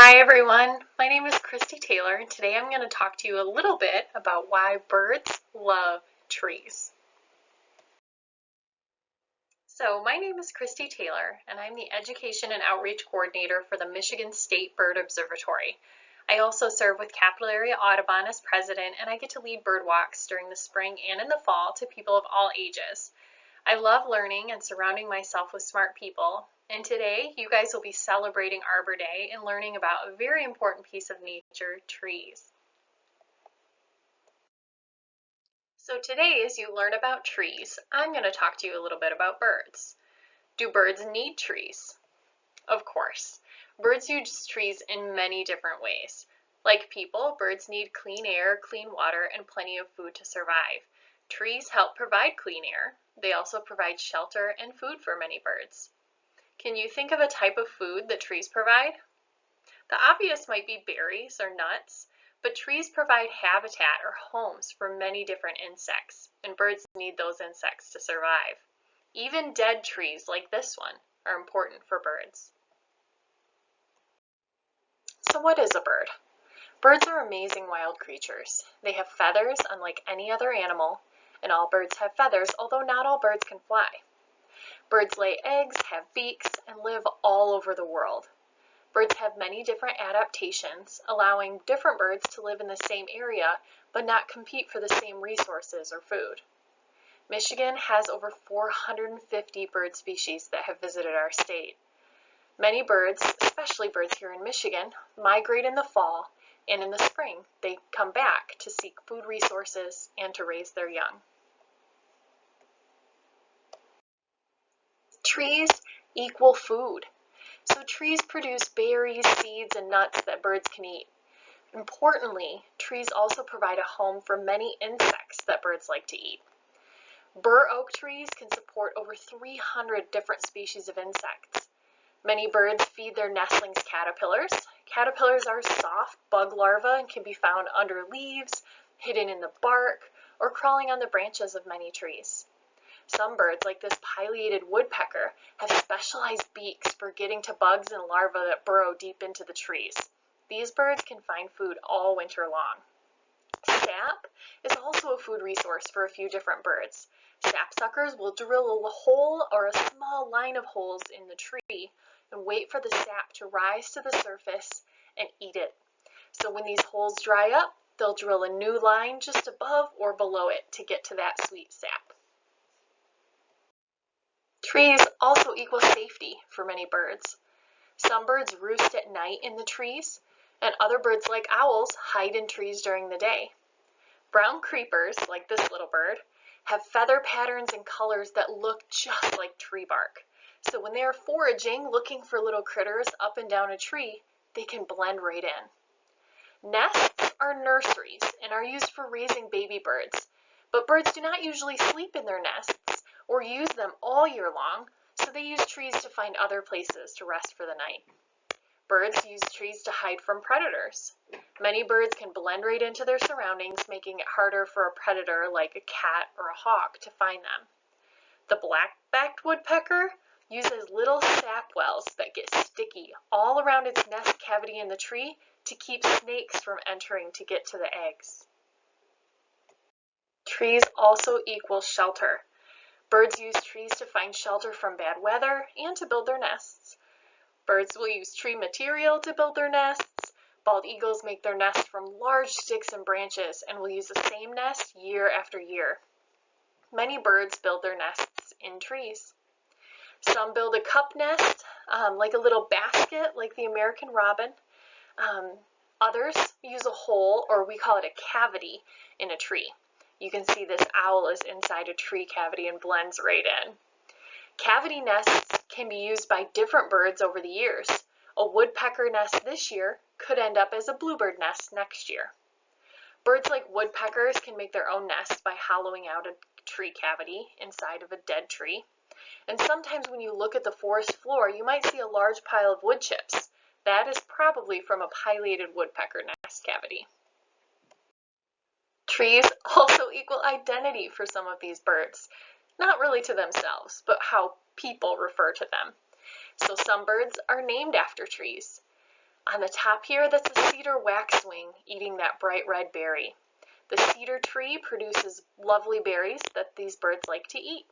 Hi everyone, my name is Kristy Taylor and today I'm going to talk to you a little bit about why birds love trees. So my name is Kristy Taylor and I'm the Education and Outreach Coordinator for the Michigan State Bird Observatory. I also serve with Capital Area Audubon as president and I get to lead bird walks during the spring and in the fall to people of all ages. I love learning and surrounding myself with smart people. And today, you guys will be celebrating Arbor Day and learning about a very important piece of nature, trees. So today, as you learn about trees, I'm going to talk to you a little bit about birds. Do birds need trees? Of course. Birds use trees in many different ways. Like people, birds need clean air, clean water, and plenty of food to survive. Trees help provide clean air. They also provide shelter and food for many birds. Can you think of a type of food that trees provide? The obvious might be berries or nuts, but trees provide habitat or homes for many different insects, and birds need those insects to survive. Even dead trees like this one are important for birds. So what is a bird? Birds are amazing wild creatures. They have feathers unlike any other animal, and all birds have feathers, although not all birds can fly. Birds lay eggs, have beaks, and live all over the world. Birds have many different adaptations, allowing different birds to live in the same area but not compete for the same resources or food. Michigan has over 450 bird species that have visited our state. Many birds, especially birds here in Michigan, migrate in the fall, and in the spring they come back to seek food resources and to raise their young. Trees equal food. So trees produce berries, seeds, and nuts that birds can eat. Importantly, trees also provide a home for many insects that birds like to eat. Bur oak trees can support over 300 different species of insects. Many birds feed their nestlings caterpillars. Caterpillars are soft bug larvae and can be found under leaves, hidden in the bark, or crawling on the branches of many trees. Some birds, like this pileated woodpecker, have specialized beaks for getting to bugs and larvae that burrow deep into the trees. These birds can find food all winter long. Sap is also a food resource for a few different birds. Sapsuckers will drill a hole or a small line of holes in the tree and wait for the sap to rise to the surface and eat it. So when these holes dry up, they'll drill a new line just above or below it to get to that sweet sap. Trees also equal safety for many birds. Some birds roost at night in the trees, and other birds like owls hide in trees during the day. Brown creepers, like this little bird, have feather patterns and colors that look just like tree bark. So when they are foraging, looking for little critters up and down a tree, they can blend right in. Nests are nurseries and are used for raising baby birds, but birds do not usually sleep in their nests or use them all year long, so they use trees to find other places to rest for the night. Birds use trees to hide from predators. Many birds can blend right into their surroundings, making it harder for a predator like a cat or a hawk to find them. The black-backed woodpecker uses little sap wells that get sticky all around its nest cavity in the tree to keep snakes from entering to get to the eggs. Trees also equal shelter. Birds use trees to find shelter from bad weather and to build their nests. Birds will use tree material to build their nests. Bald eagles make their nest from large sticks and branches and will use the same nest year after year. Many birds build their nests in trees. Some build a cup nest, like a little basket, like the American robin. Others use a hole, or we call it a cavity, in a tree. You can see this owl is inside a tree cavity and blends right in. Cavity nests can be used by different birds over the years. A woodpecker nest this year could end up as a bluebird nest next year. Birds like woodpeckers can make their own nests by hollowing out a tree cavity inside of a dead tree. And sometimes when you look at the forest floor, you might see a large pile of wood chips. That is probably from a pileated woodpecker nest cavity. Trees also equal identity for some of these birds, not really to themselves, but how people refer to them. So some birds are named after trees. On the top here, that's a cedar waxwing eating that bright red berry. The cedar tree produces lovely berries that these birds like to eat.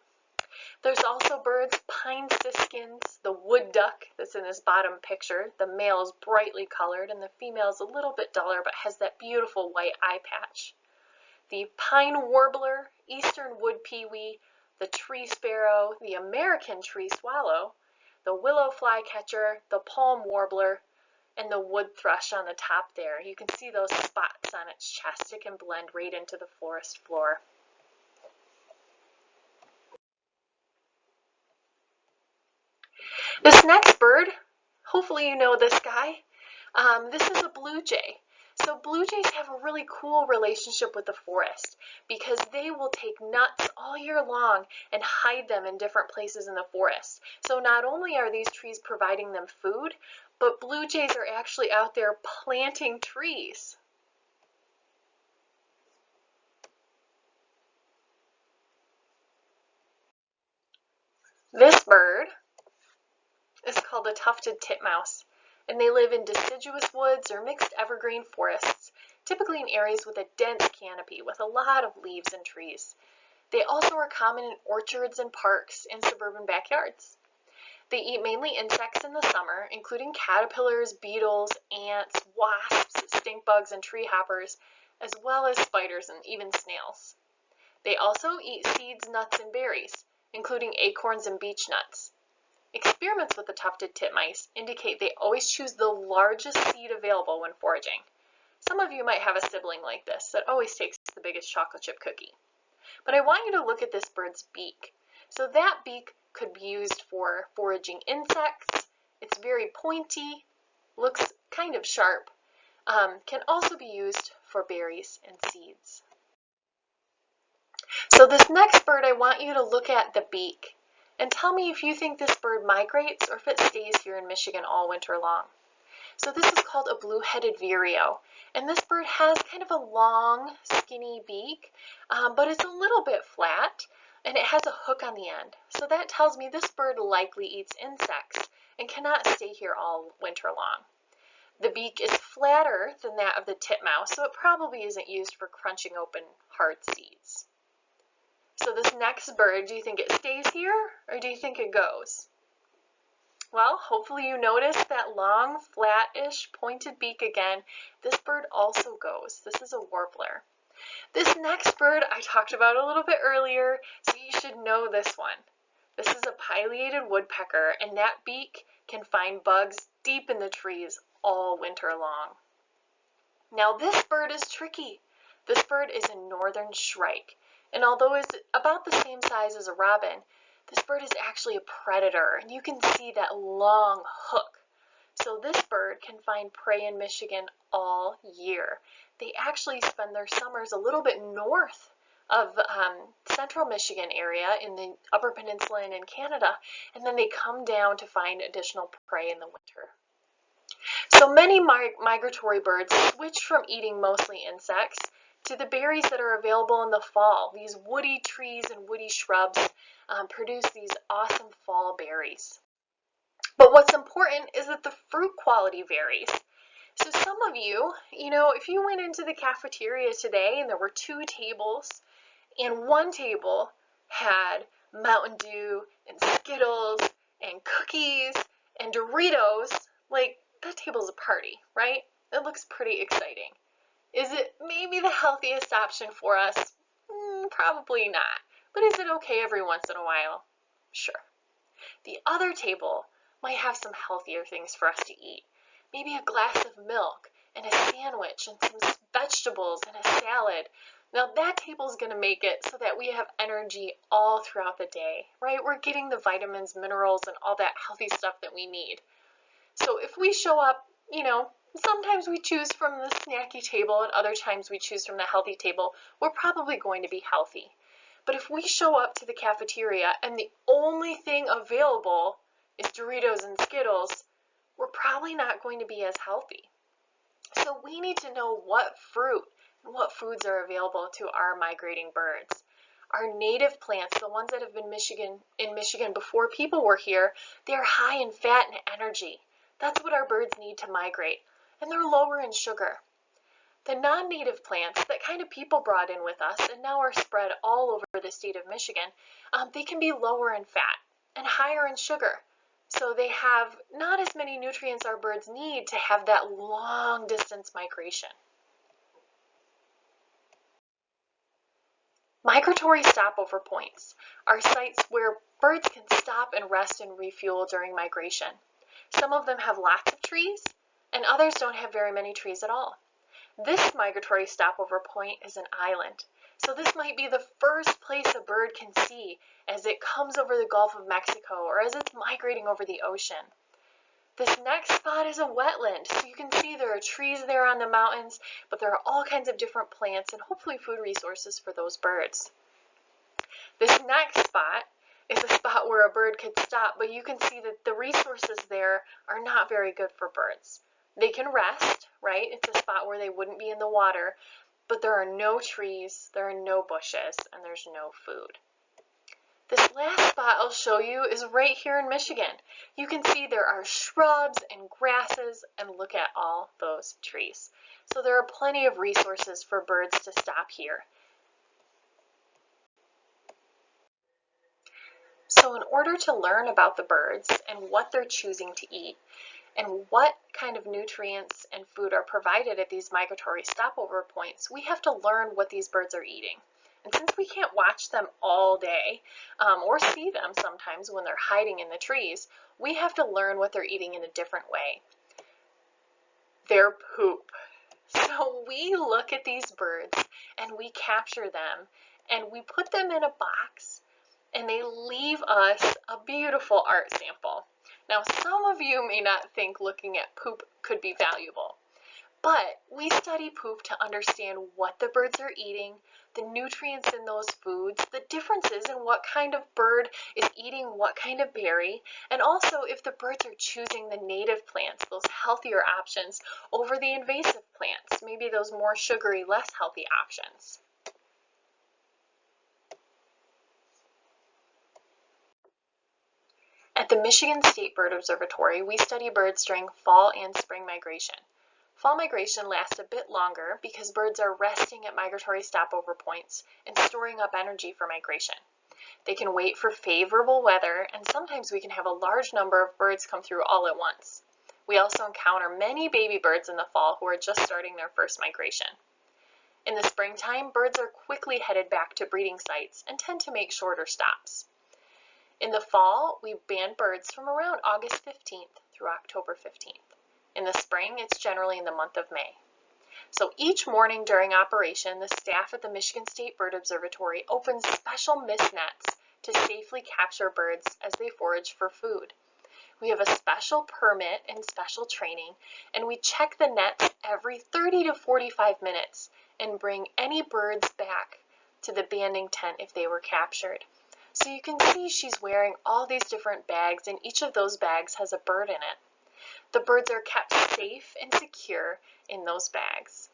There's also birds, pine siskins, the wood duck that's in this bottom picture. The male is brightly colored and the female is a little bit duller but has that beautiful white eye patch. The pine warbler, eastern wood pewee, the tree sparrow, the American tree swallow, the willow flycatcher, the palm warbler, and the wood thrush on the top there. You can see those spots on its chest. It can blend right into the forest floor. This next bird, hopefully you know this guy. This is a blue jay. So blue jays have a really cool relationship with the forest because they will take nuts all year long and hide them in different places in the forest. So not only are these trees providing them food, but blue jays are actually out there planting trees. This bird is called a tufted titmouse, and they live in deciduous woods or mixed evergreen forests, typically in areas with a dense canopy with a lot of leaves and trees. They also are common in orchards and parks and suburban backyards. They eat mainly insects in the summer, including caterpillars, beetles, ants, wasps, stink bugs, and tree hoppers, as well as spiders and even snails. They also eat seeds, nuts, and berries, including acorns and beech nuts. Experiments with the tufted titmice indicate they always choose the largest seed available when foraging. Some of you might have a sibling like this that always takes the biggest chocolate chip cookie. But I want you to look at this bird's beak. So that beak could be used for foraging insects. It's very pointy, looks kind of sharp, can also be used for berries and seeds. So this next bird, I want you to look at the beak and tell me if you think this bird migrates or if it stays here in Michigan all winter long. So this is called a blue-headed vireo, and this bird has kind of a long, skinny beak, but it's a little bit flat, and it has a hook on the end. So that tells me this bird likely eats insects and cannot stay here all winter long. The beak is flatter than that of the titmouse, so it probably isn't used for crunching open hard seeds. So this next bird, do you think it stays here or do you think it goes? Well, hopefully you noticed that long, flat-ish, pointed beak again. This bird also goes. This is a warbler. This next bird I talked about a little bit earlier, so you should know this one. This is a pileated woodpecker, and that beak can find bugs deep in the trees all winter long. Now this bird is tricky. This bird is a northern shrike, and although it's about the same size as a robin, this bird is actually a predator, and you can see that long hook. So this bird can find prey in Michigan all year. They actually spend their summers a little bit north of central Michigan area in the Upper Peninsula and in Canada, and then they come down to find additional prey in the winter. So many migratory birds switch from eating mostly insects to the berries that are available in the fall. These woody trees and woody shrubs produce these awesome fall berries. But what's important is that the fruit quality varies. So some of you, if you went into the cafeteria today and there were 2 tables, and one table had Mountain Dew and Skittles and cookies and Doritos, like that table's a party, right? It looks pretty exciting. Is it maybe the healthiest option for us? Probably not. But is it okay every once in a while? Sure. The other table might have some healthier things for us to eat. Maybe a glass of milk and a sandwich and some vegetables and a salad. Now that table is going to make it so that we have energy all throughout the day, right? We're getting the vitamins, minerals, and all that healthy stuff that we need. So if we show up, sometimes we choose from the snacky table and other times we choose from the healthy table, we're probably going to be healthy. But if we show up to the cafeteria and the only thing available is Doritos and Skittles, we're probably not going to be as healthy. So we need to know what fruit and what foods are available to our migrating birds. Our native plants, the ones that have been in Michigan before people were here, they're high in fat and energy. That's what our birds need to migrate, and they're lower in sugar. The non-native plants that kind of people brought in with us and now are spread all over the state of Michigan, they can be lower in fat and higher in sugar. So they have not as many nutrients our birds need to have that long distance migration. Migratory stopover points are sites where birds can stop and rest and refuel during migration. Some of them have lots of trees, and others don't have very many trees at all. This migratory stopover point is an island, so this might be the first place a bird can see as it comes over the Gulf of Mexico or as it's migrating over the ocean. This next spot is a wetland, so you can see there are trees there on the mountains, but there are all kinds of different plants and hopefully food resources for those birds. This next spot is a spot where a bird could stop, but you can see that the resources there are not very good for birds. They can rest, right? It's a spot where they wouldn't be in the water, but there are no trees, there are no bushes, and there's no food. This last spot I'll show you is right here in Michigan. You can see there are shrubs and grasses, and look at all those trees. So there are plenty of resources for birds to stop here. So in order to learn about the birds and what they're choosing to eat, and what kind of nutrients and food are provided at these migratory stopover points, we have to learn what these birds are eating. And since we can't watch them all day or see them sometimes when they're hiding in the trees, we have to learn what they're eating in a different way. Their poop. So we look at these birds and we capture them and we put them in a box and they leave us a beautiful art sample. Now, some of you may not think looking at poop could be valuable, but we study poop to understand what the birds are eating, the nutrients in those foods, the differences in what kind of bird is eating what kind of berry, and also if the birds are choosing the native plants, those healthier options, over the invasive plants, maybe those more sugary, less healthy options. At the Michigan State Bird Observatory, we study birds during fall and spring migration. Fall migration lasts a bit longer because birds are resting at migratory stopover points and storing up energy for migration. They can wait for favorable weather, and sometimes we can have a large number of birds come through all at once. We also encounter many baby birds in the fall who are just starting their first migration. In the springtime, birds are quickly headed back to breeding sites and tend to make shorter stops. In the fall, we ban birds from around August 15th through October 15th. In the spring, it's generally in the month of May. So each morning during operation, the staff at the Michigan State Bird Observatory opens special mist nets to safely capture birds as they forage for food. We have a special permit and special training, and we check the nets every 30 to 45 minutes and bring any birds back to the banding tent if they were captured. So you can see she's wearing all these different bags, and each of those bags has a bird in it. The birds are kept safe and secure in those bags.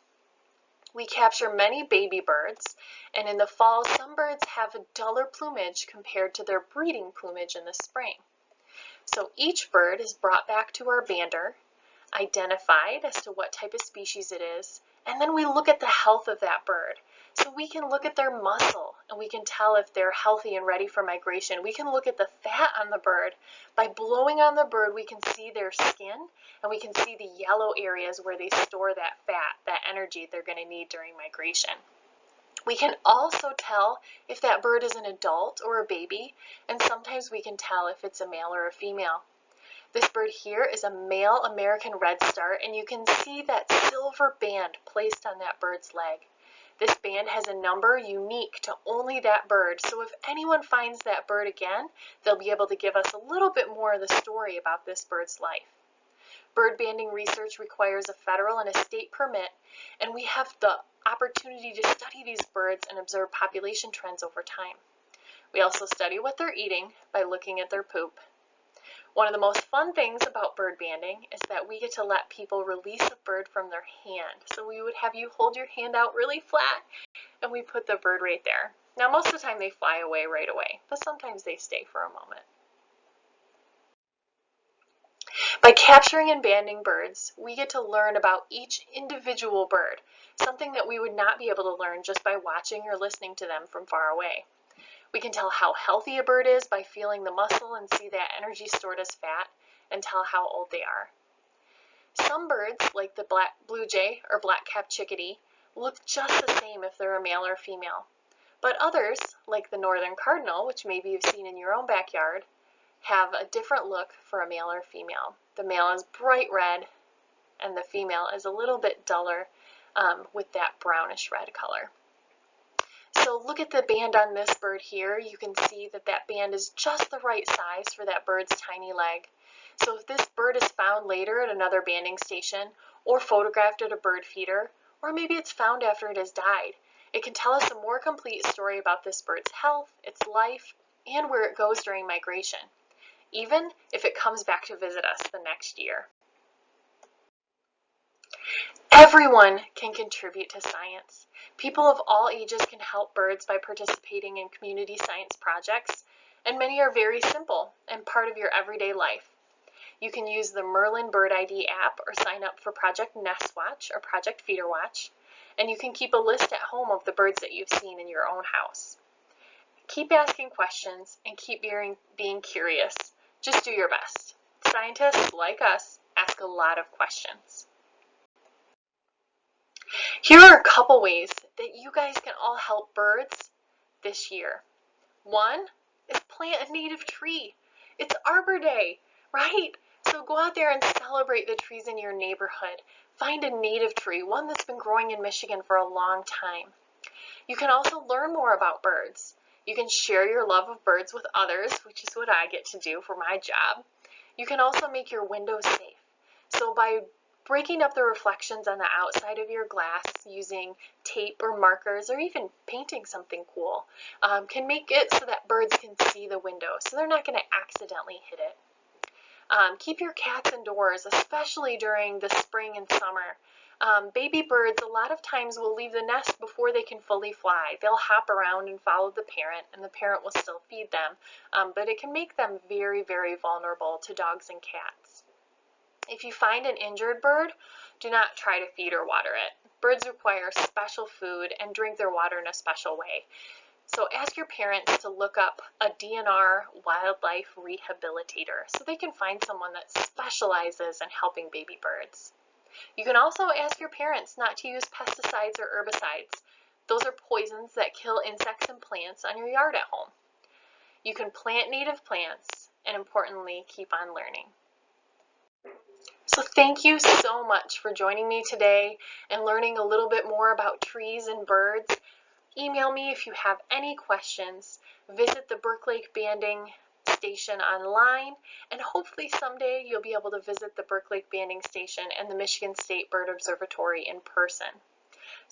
We capture many baby birds, and in the fall, some birds have a duller plumage compared to their breeding plumage in the spring. So each bird is brought back to our bander, identified as to what type of species it is, and then we look at the health of that bird. So we can look at their muscle, and we can tell if they're healthy and ready for migration. We can look at the fat on the bird. By blowing on the bird, we can see their skin, and we can see the yellow areas where they store that fat, that energy they're going to need during migration. We can also tell if that bird is an adult or a baby, and sometimes we can tell if it's a male or a female. This bird here is a male American redstart, and you can see that silver band placed on that bird's leg. This band has a number unique to only that bird, so if anyone finds that bird again, they'll be able to give us a little bit more of the story about this bird's life. Bird banding research requires a federal and a state permit, and we have the opportunity to study these birds and observe population trends over time. We also study what they're eating by looking at their poop. One of the most fun things about bird banding is that we get to let people release a bird from their hand. So we would have you hold your hand out really flat, and we put the bird right there. Now, most of the time they fly away right away, but sometimes they stay for a moment. By capturing and banding birds, we get to learn about each individual bird, something that we would not be able to learn just by watching or listening to them from far away. We can tell how healthy a bird is by feeling the muscle and see that energy stored as fat, and tell how old they are. Some birds, like the black blue jay or black-capped chickadee, look just the same if they're a male or female. But others, like the northern cardinal, which maybe you've seen in your own backyard, have a different look for a male or female. The male is bright red, and the female is a little bit duller with that brownish red color. So look at the band on this bird here. You can see that that band is just the right size for that bird's tiny leg. So if this bird is found later at another banding station, or photographed at a bird feeder, or maybe it's found after it has died, it can tell us a more complete story about this bird's health, its life, and where it goes during migration, even if it comes back to visit us the next year. Everyone can contribute to science. People of all ages can help birds by participating in community science projects, and many are very simple and part of your everyday life. You can use the Merlin Bird ID app or sign up for Project Nest Watch or Project Feeder Watch, and you can keep a list at home of the birds that you've seen in your own house. Keep asking questions and keep being curious. Just do your best. Scientists, like us, ask a lot of questions. Here are a couple ways that you guys can all help birds this year. One is plant a native tree. It's Arbor Day, right? So go out there and celebrate the trees in your neighborhood. Find a native tree, one that's been growing in Michigan for a long time. You can also learn more about birds. You can share your love of birds with others, which is what I get to do for my job. You can also make your windows safe. So by breaking up the reflections on the outside of your glass using tape or markers or even painting something cool can make it so that birds can see the window, so they're not going to accidentally hit it. Keep your cats indoors, especially during the spring and summer. Baby birds a lot of times will leave the nest before they can fully fly. They'll hop around and follow the parent, and the parent will still feed them, but it can make them very, very vulnerable to dogs and cats. If you find an injured bird, do not try to feed or water it. Birds require special food and drink their water in a special way. So ask your parents to look up a DNR wildlife rehabilitator so they can find someone that specializes in helping baby birds. You can also ask your parents not to use pesticides or herbicides. Those are poisons that kill insects and plants on your yard at home. You can plant native plants and, importantly, keep on learning. So thank you so much for joining me today and learning a little bit more about trees and birds. Email me if you have any questions. Visit the Burke Lake Banding Station online, and hopefully someday you'll be able to visit the Burke Lake Banding Station and the Michigan State Bird Observatory in person.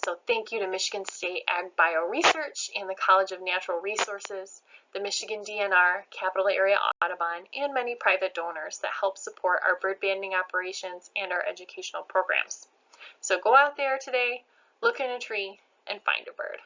So thank you to Michigan State Ag Bio Research and the College of Natural Resources, the Michigan DNR, Capital Area Audubon, and many private donors that help support our bird banding operations and our educational programs. So go out there today, look in a tree, and find a bird.